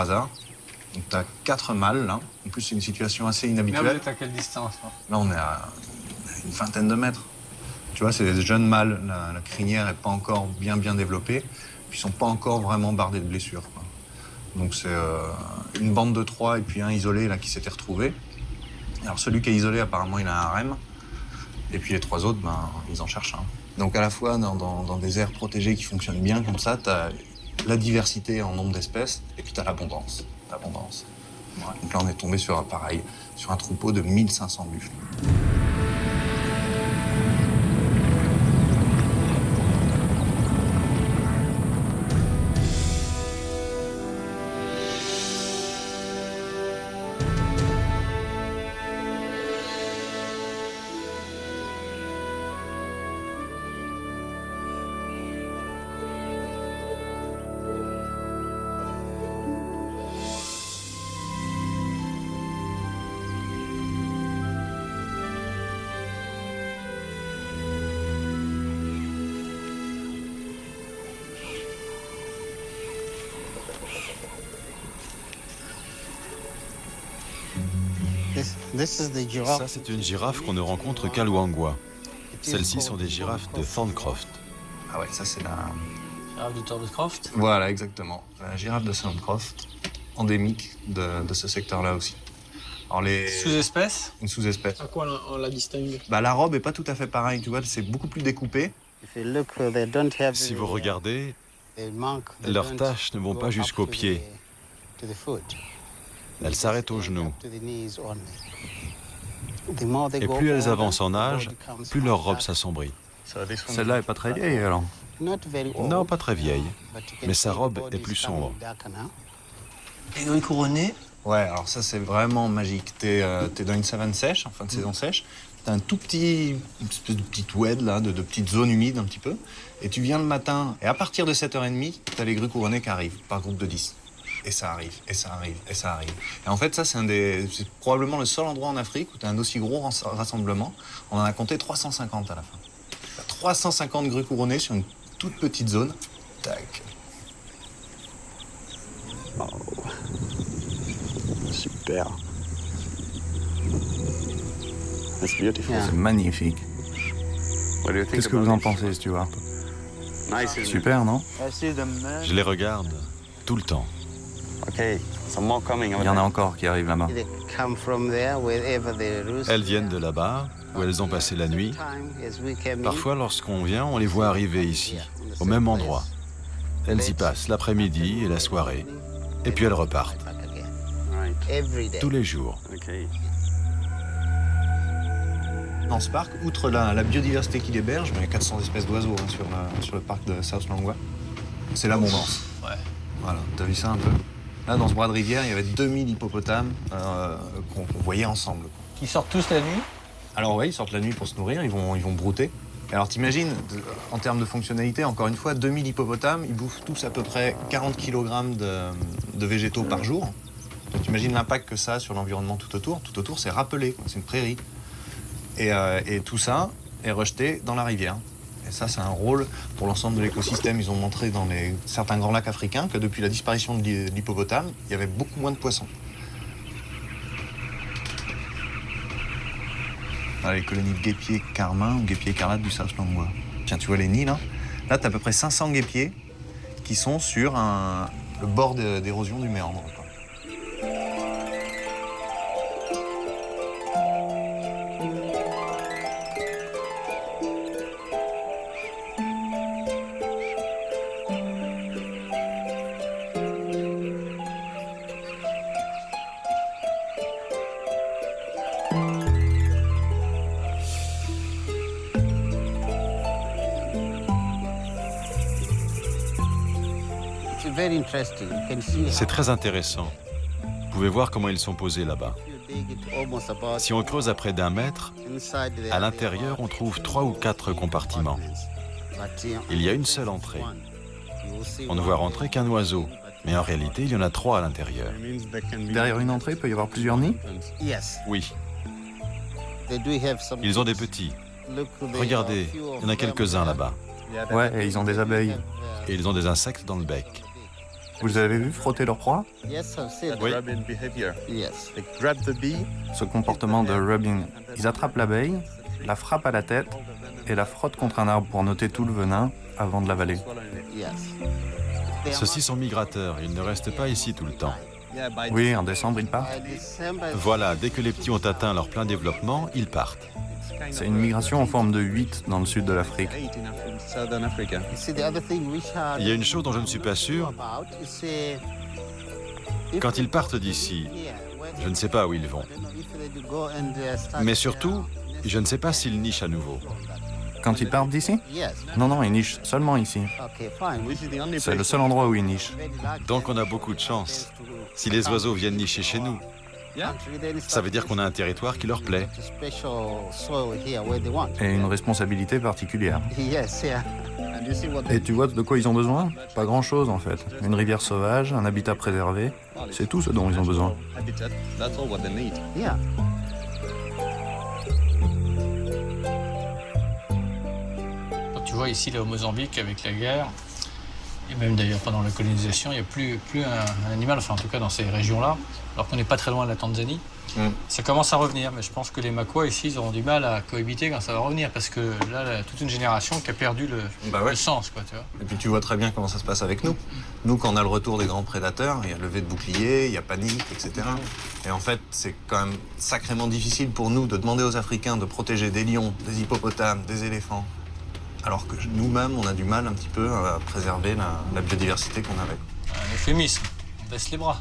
hasard. Donc tu as 4 mâles là. En plus, c'est une situation assez Là, inhabituelle. vous êtes à quelle distance? Là, on est à une vingtaine de mètres. Tu vois, c'est des jeunes mâles. La crinière n'est pas encore bien développée. Puis ils sont pas encore vraiment bardés de blessures, quoi. Donc c'est une bande de 3 et puis un isolé là qui s'était retrouvé. Alors celui qui est isolé, apparemment, il a un harem. Et puis les 3 autres, ben, ils en cherchent un. Donc à la fois dans des aires protégées qui fonctionnent bien comme ça, tu as la diversité en nombre d'espèces et puis tu as l'abondance. Ouais. Donc là, on est tombé sur un troupeau de 1500 buffles. Ça, c'est une girafe qu'on ne rencontre qu'à Luangwa. Celles-ci sont des girafes de Thorncroft. Ah ouais, ça c'est la... Girafe de Thorncroft. Voilà, exactement. La girafe de Thorncroft, endémique de ce secteur-là aussi. Alors Sous-espèce? Une sous-espèce. À quoi on la distingue? Bah, la robe est pas tout à fait pareille, tu vois, c'est beaucoup plus découpé. Si vous regardez, leurs taches ne vont pas jusqu'aux pieds. Elles s'arrêtent aux genoux. Et plus elles avancent en âge, plus leur robe s'assombrit. Celle-là est pas très vieille, alors. Non, pas très vieille, mais sa robe est plus sombre. Les gris couronnés. Ouais, alors ça c'est vraiment magique. T'es dans une savane sèche, en fin de saison sèche. T'as une espèce de petite oued là, de petites zones humides un petit peu. Et tu viens le matin, et à partir de 7h30, t'as les grues couronnées qui arrivent, par groupe de 10. Et ça arrive, et ça arrive, et ça arrive. Et en fait, ça, c'est probablement le seul endroit en Afrique où tu as un aussi gros rassemblement. On en a compté 350 à la fin. 350 grues couronnées sur une toute petite zone. Tac. Oh. Super. C'est magnifique. Qu'est-ce que vous en pensez, Stuart? Super, non? Je les regarde tout le temps. Il y en a encore qui arrivent là-bas. Elles viennent de là-bas, où elles ont passé la nuit. Parfois, lorsqu'on vient, on les voit arriver ici, au même endroit. Elles y passent l'après-midi et la soirée. Et puis elles repartent. Tous les jours. Dans ce parc, outre la biodiversité qu'il héberge, il y a 400 espèces d'oiseaux sur le parc de South Luangwa. C'est l'abondance. Ouais. Voilà, t'as vu ça un peu? Là, dans ce bras de rivière, il y avait 2000 hippopotames qu'on voyait ensemble. Qui sortent tous la nuit? Alors ouais, ils sortent la nuit pour se nourrir, ils vont brouter. Et alors t'imagines, en termes de fonctionnalité, encore une fois, 2000 hippopotames, ils bouffent tous à peu près 40 kg de végétaux par jour. Donc t'imagines l'impact que ça a sur l'environnement tout autour. Tout autour, c'est râpelé, c'est une prairie. Et tout ça est rejeté dans la rivière. Et ça, c'est un rôle pour l'ensemble de l'écosystème. Ils ont montré dans certains grands lacs africains que depuis la disparition de l'hippopotame, il y avait beaucoup moins de poissons. Voilà, les colonies de guépiers carmins ou guépiers écarlates du South Luangwa. Tiens, tu vois les nids là? Là, tu as à peu près 500 guépiers qui sont sur le bord d'érosion du méandre, quoi. C'est très intéressant. Vous pouvez voir comment ils sont posés là-bas. Si on creuse à près d'1 mètre, à l'intérieur, on trouve 3 ou 4 compartiments. Il y a une seule entrée. On ne voit rentrer qu'un oiseau, mais en réalité, il y en a 3 à l'intérieur. Derrière une entrée, il peut y avoir plusieurs nids? Oui. Ils ont des petits. Regardez, il y en a quelques-uns là-bas. Ouais, et ils ont des abeilles. Et ils ont des insectes dans le bec. Vous avez vu frotter leur proie? Oui. Ce comportement de rubbing. Ils attrapent l'abeille, la frappent à la tête et la frottent contre un arbre pour noter tout le venin avant de l'avaler. Ceux-ci sont migrateurs, ils ne restent pas ici tout le temps. Oui, en décembre, ils partent. Voilà, dès que les petits ont atteint leur plein développement, ils partent. C'est une migration en forme de 8 dans le sud de l'Afrique. Il y a une chose dont je ne suis pas sûr. Quand ils partent d'ici, je ne sais pas où ils vont. Mais surtout, je ne sais pas s'ils nichent à nouveau. Quand ils partent d'ici? Non, ils nichent seulement ici. C'est le seul endroit où ils nichent. Donc on a beaucoup de chance. Si les oiseaux viennent nicher chez nous, ça veut dire qu'on a un territoire qui leur plaît. Et une responsabilité particulière. Et tu vois de quoi ils ont besoin? Pas grand-chose en fait. Une rivière sauvage, un habitat préservé, c'est tout ce dont ils ont besoin. Quand tu vois ici, là, au Mozambique, avec la guerre, et même d'ailleurs pendant la colonisation, il n'y a plus un animal, enfin en tout cas dans ces régions-là, alors qu'on n'est pas très loin de la Tanzanie. Ça commence à revenir, mais je pense que les Makwa ici, ils auront du mal à cohabiter quand ça va revenir, parce que là, toute une génération qui a perdu le sens, quoi, tu vois. Et puis tu vois très bien comment ça se passe avec nous. Nous, quand on a le retour des grands prédateurs, il y a levée de boucliers, il y a panique, etc. Et en fait, c'est quand même sacrément difficile pour nous de demander aux Africains de protéger des lions, des hippopotames, des éléphants, alors que nous-mêmes, on a du mal un petit peu à préserver la biodiversité qu'on avait. Un euphémisme, on baisse les bras.